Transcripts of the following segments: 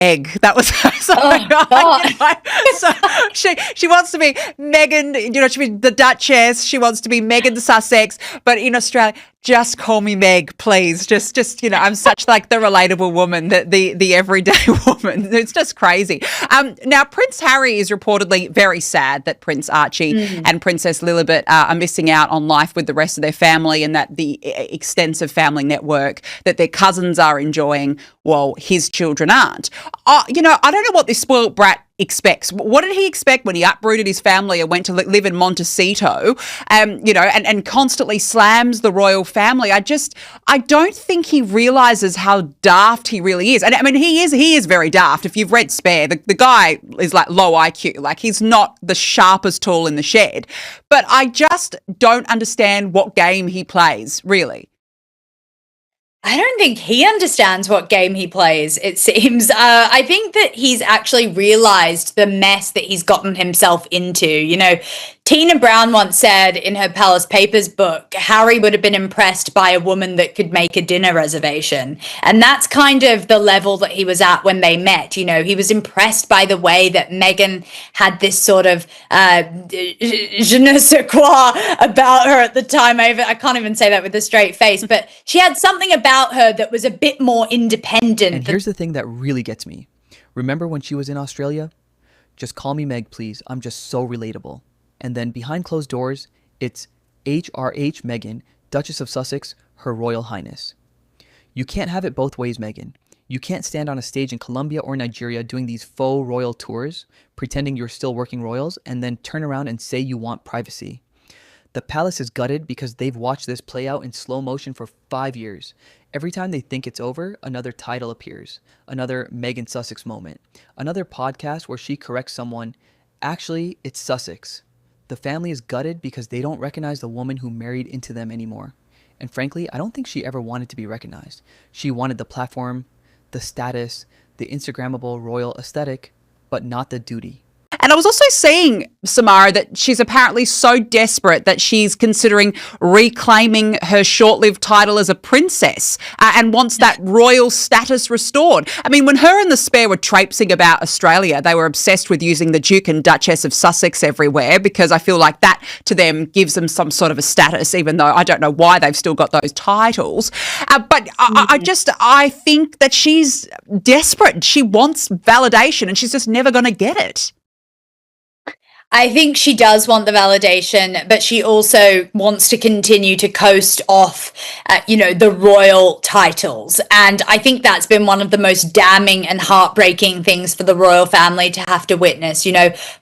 egg. That was so, Oh God. so she wants to be Meghan, she be the Duchess. She wants to be Meghan Sussex, but in Australia, just call me Meg, please. Just I'm such like the relatable woman, the everyday woman. It's just crazy. Now Prince Harry is reportedly very sad that Prince Archie and Princess Lilibet are missing out on life with the rest of their family, and that the extensive family network that their cousins are enjoying, while his children aren't. I don't know what this spoiled brat expects. What did he expect when he uprooted his family and went to live in Montecito, and constantly slams the royal family? I don't think he realizes how daft he really is. And I mean, he is very daft. If you've read Spare, the guy is like low IQ. Like, he's not the sharpest tool in the shed. But I just don't understand what game he plays, really. I don't think he understands what game he plays, it seems. I think that he's actually realized the mess that he's gotten himself into. Tina Brown once said in her Palace Papers book, Harry would have been impressed by a woman that could make a dinner reservation. And that's kind of the level that he was at when they met. He was impressed by the way that Meghan had this sort of je ne sais quoi about her at the time. I can't even say that with a straight face, but she had something about her that was a bit more independent. And here's the thing that really gets me. Remember when she was in Australia? Just call me Meg, please. I'm just so relatable. And then behind closed doors, it's HRH Meghan, Duchess of Sussex, Her Royal Highness. You can't have it both ways, Meghan. You can't stand on a stage in Colombia or Nigeria doing these faux royal tours, pretending you're still working royals, and then turn around and say you want privacy. The palace is gutted because they've watched this play out in slow motion for 5 years. Every time they think it's over, another title appears, another Meghan Sussex moment, another podcast where she corrects someone. Actually, it's Sussex. The family is gutted because they don't recognize the woman who married into them anymore. And frankly, I don't think she ever wanted to be recognized. She wanted the platform, the status, the Instagrammable royal aesthetic, but not the duty. And I was also seeing, Samara, that she's apparently so desperate that she's considering reclaiming her short-lived title as a princess and wants that royal status restored. I mean, when her and the Spare were traipsing about Australia, they were obsessed with using the Duke and Duchess of Sussex everywhere, because I feel like that to them gives them some sort of a status, even though I don't know why they've still got those titles. But I think that she's desperate. She wants validation and she's just never going to get it. I think she does want the validation, but she also wants to continue to coast off, the royal titles. And I think that's been one of the most damning and heartbreaking things for the royal family to have to witness.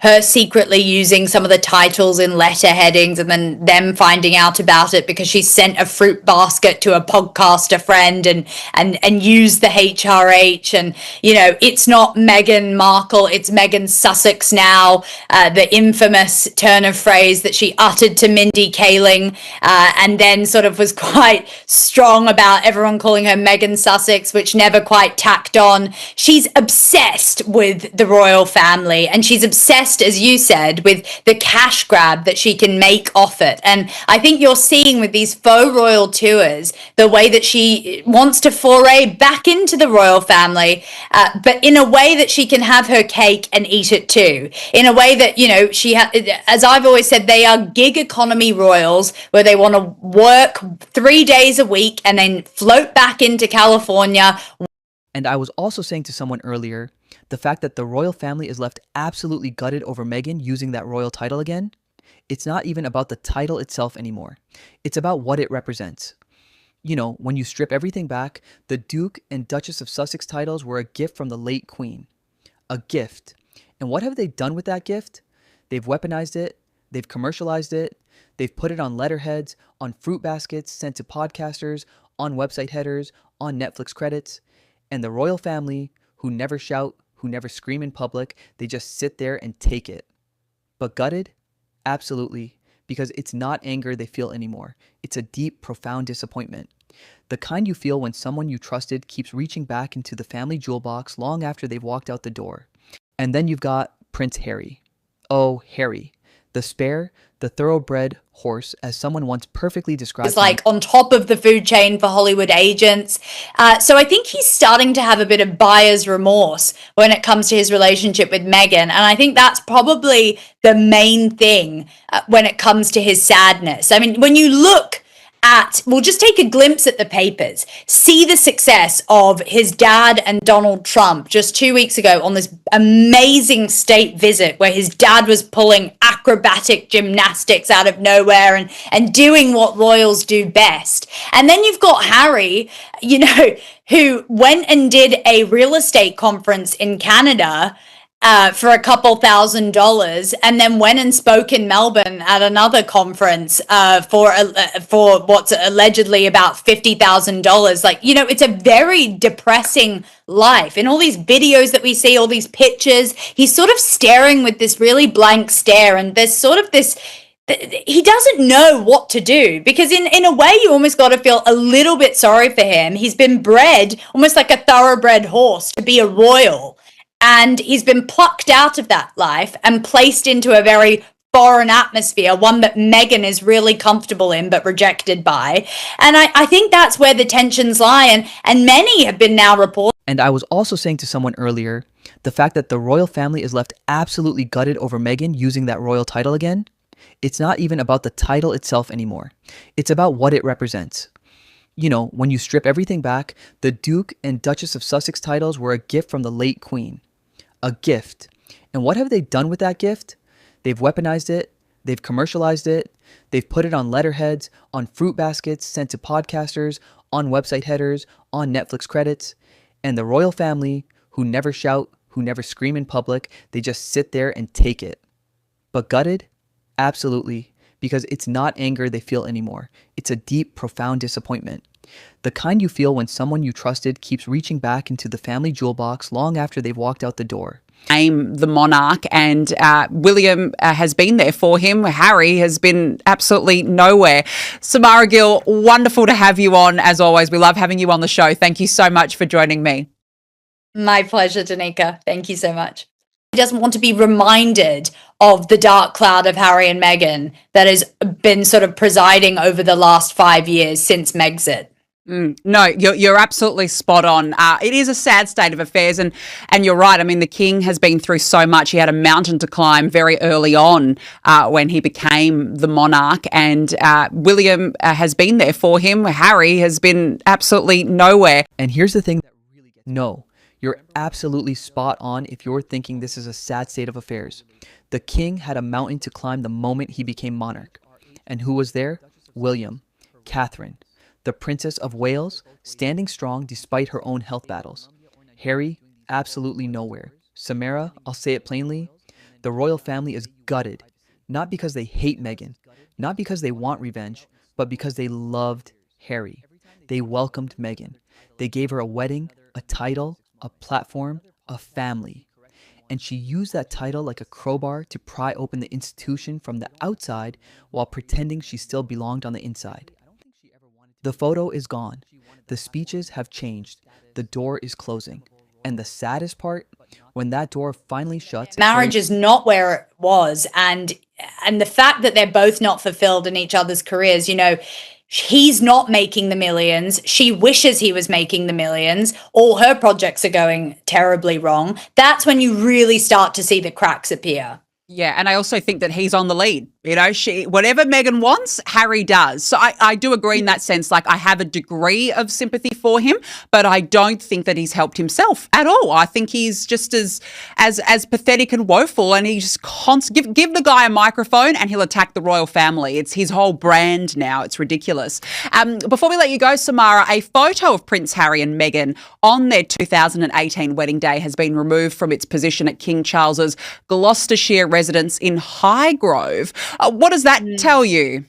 Her secretly using some of the titles in letter headings and then them finding out about it because she sent a fruit basket to a podcaster friend and used the HRH. And, it's not Meghan Markle, it's Meghan Sussex now. The infamous turn of phrase that she uttered to Mindy Kaling, and then sort of was quite strong about everyone calling her Meghan Sussex, which never quite tacked on. She's obsessed with the royal family, and she's obsessed, as you said, with the cash grab that she can make off it. And I think you're seeing with these faux royal tours the way that she wants to foray back into the royal family, but in a way that she can have her cake and eat it too. In a way that, as I've always said, they are gig economy royals where they want to work 3 days a week and then float back into California. And I was also saying to someone earlier, the fact that the royal family is left absolutely gutted over Meghan using that royal title again, it's not even about the title itself anymore. It's about what it represents. When you strip everything back, the Duke and Duchess of Sussex titles were a gift from the late Queen. A gift. And what have they done with that gift? They've weaponized it, they've commercialized it, they've put it on letterheads, on fruit baskets sent to podcasters, on website headers, on Netflix credits. And the royal family, who never shout, who never scream in public, they just sit there and take it. But gutted? Absolutely, because it's not anger they feel anymore. It's a deep, profound disappointment. The kind you feel when someone you trusted keeps reaching back into the family jewel box long after they've walked out the door. And then you've got Prince Harry. Oh, Harry, The spare, the thoroughbred horse, as someone once perfectly described. It's like on top of the food chain for Hollywood agents. So I think he's starting to have a bit of buyer's remorse when it comes to his relationship with Meghan. And I think that's probably the main thing when it comes to his sadness. I mean, when you look at, we'll just take a glimpse at the papers, see the success of his dad and Donald Trump just 2 weeks ago on this amazing state visit where his dad was pulling acrobatic gymnastics out of nowhere and doing what royals do best. And then you've got Harry, who went and did a real estate conference in Canada for a couple $1,000, and then went and spoke in Melbourne at another conference for what's allegedly about $50,000. Like, it's a very depressing life. In all these videos that we see, all these pictures, he's sort of staring with this really blank stare, and there's sort of this. He doesn't know what to do, because in a way you almost got to feel a little bit sorry for him. He's been bred almost like a thoroughbred horse to be a royal. And he's been plucked out of that life and placed into a very foreign atmosphere, one that Meghan is really comfortable in but rejected by. And I think that's where the tensions lie, and many have been now reported. And I was also saying to someone earlier, the fact that the royal family is left absolutely gutted over Meghan using that royal title again, it's not even about the title itself anymore. It's about what it represents. When you strip everything back, the Duke and Duchess of Sussex titles were a gift from the late Queen. A gift. And what have they done with that gift? They've weaponized it. They've commercialized it. They've put it on letterheads, on fruit baskets sent to podcasters, on website headers, on Netflix credits. And the royal family, who never shout, who never scream in public, they just sit there and take it. But gutted? Absolutely. Because it's not anger they feel anymore. It's a deep, profound disappointment. The kind you feel when someone you trusted keeps reaching back into the family jewel box long after they've walked out the door. I'm the monarch, and William has been there for him. Harry has been absolutely nowhere. Samara Gill, wonderful to have you on as always. We love having you on the show. Thank you so much for joining me. My pleasure, Danica. Thank you so much. He doesn't want to be reminded of the dark cloud of Harry and Meghan that has been sort of presiding over the last 5 years since Megxit. No, you're absolutely spot on. It is a sad state of affairs, and you're right. I mean, the king has been through so much. He had a mountain to climb very early on when he became the monarch, and William has been there for him. Harry has been absolutely nowhere. And here's the thing that really gets no. You're absolutely spot on if you're thinking this is a sad state of affairs. The king had a mountain to climb the moment he became monarch. And who was there? William, Catherine, the Princess of Wales, standing strong despite her own health battles. Harry, absolutely nowhere. Samara, I'll say it plainly, the royal family is gutted, not because they hate Meghan, not because they want revenge, but because they loved Harry. They welcomed Meghan. They gave her a wedding, a title, a platform, a family. And she used that title like a crowbar to pry open the institution from the outside while pretending she still belonged on the inside. The photo is gone. The speeches have changed. The door is closing. And the saddest part, when that door finally shuts... Marriage is not where it was. And the fact that they're both not fulfilled in each other's careers, he's not making the millions. She wishes he was making the millions. All her projects are going terribly wrong. That's when you really start to see the cracks appear. Yeah, and I also think that he's on the lead. Whatever Meghan wants, Harry does. So I do agree in that sense. Like, I have a degree of sympathy for him, but I don't think that he's helped himself at all. I think he's just as pathetic and woeful, and he just give the guy a microphone and he'll attack the royal family. It's his whole brand now. It's ridiculous. Before we let you go, Samara, a photo of Prince Harry and Meghan on their 2018 wedding day has been removed from its position at King Charles's Gloucestershire residence in Highgrove. What does that tell you?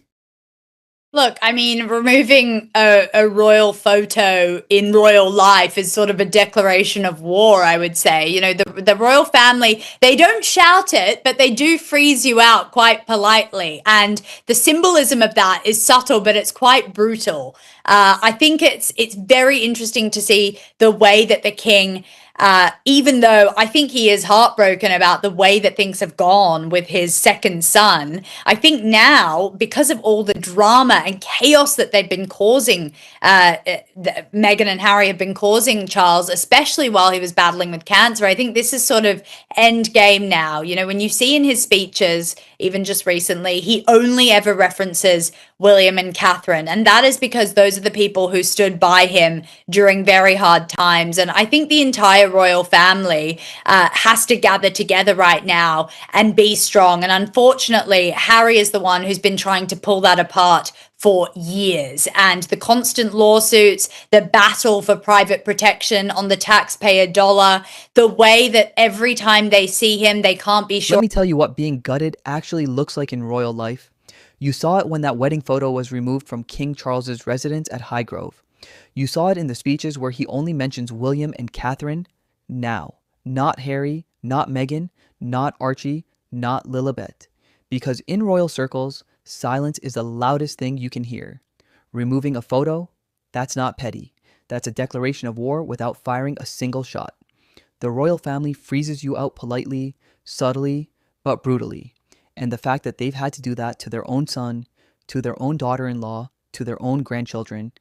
Look, I mean, removing a royal photo in royal life is sort of a declaration of war, I would say. The royal family, they don't shout it, but they do freeze you out quite politely. And the symbolism of that is subtle, but it's quite brutal. I think it's very interesting to see the way that the king even though I think he is heartbroken about the way that things have gone with his second son. I think now, because of all the drama and chaos that they've been causing, Meghan and Harry have been causing Charles, especially while he was battling with cancer, I think this is sort of end game now. You know, when you see in his speeches, even just recently, he only ever references William and Catherine. And that is because those are the people who stood by him during very hard times. And I think the entire royal family has to gather together right now and be strong. And unfortunately, Harry is the one who's been trying to pull that apart for years, and the constant lawsuits, the battle for private protection on the taxpayer dollar, the way that every time they see him, they can't be sure. Let me tell you what being gutted actually looks like in royal life. You saw it when that wedding photo was removed from King Charles's residence at Highgrove. You saw it in the speeches where he only mentions William and Catherine now, not Harry, not Meghan, not Archie, not Lilibet. Because in royal circles, silence is the loudest thing you can hear. Removing a photo? That's not petty. That's a declaration of war without firing a single shot. The royal family freezes you out politely, subtly, but brutally. And the fact that they've had to do that to their own son, to their own daughter-in-law, to their own grandchildren,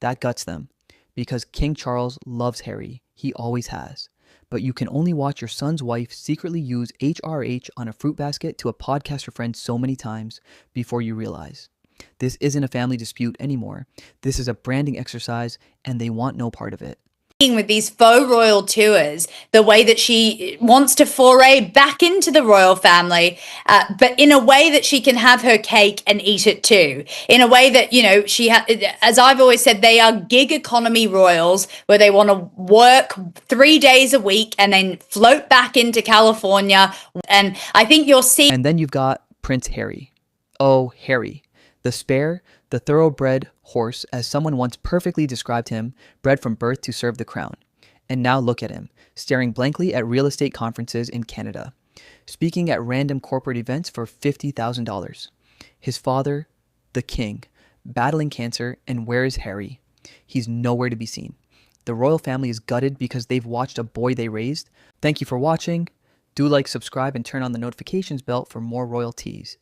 that guts them. Because King Charles loves Harry. He always has. But you can only watch your son's wife secretly use HRH on a fruit basket to a podcaster friend so many times before you realize. This isn't a family dispute anymore. This is a branding exercise, and they want no part of it. With these faux royal tours, the way that she wants to foray back into the royal family, but in a way that she can have her cake and eat it too. In a way that, you know, as I've always said, they are gig economy royals where they want to work 3 days a week and then float back into California. And I think you'll see. And then you've got Prince Harry. Oh, Harry. The spare, the thoroughbred horse, as someone once perfectly described him, bred from birth to serve the crown. And now look at him, staring blankly at real estate conferences in Canada, speaking at random corporate events for $50,000. His father, the king, battling cancer, and where is Harry? He's nowhere to be seen. The royal family is gutted because they've watched a boy they raised. Thank you for watching. Do like, subscribe, and turn on the notifications bell for more royal teas.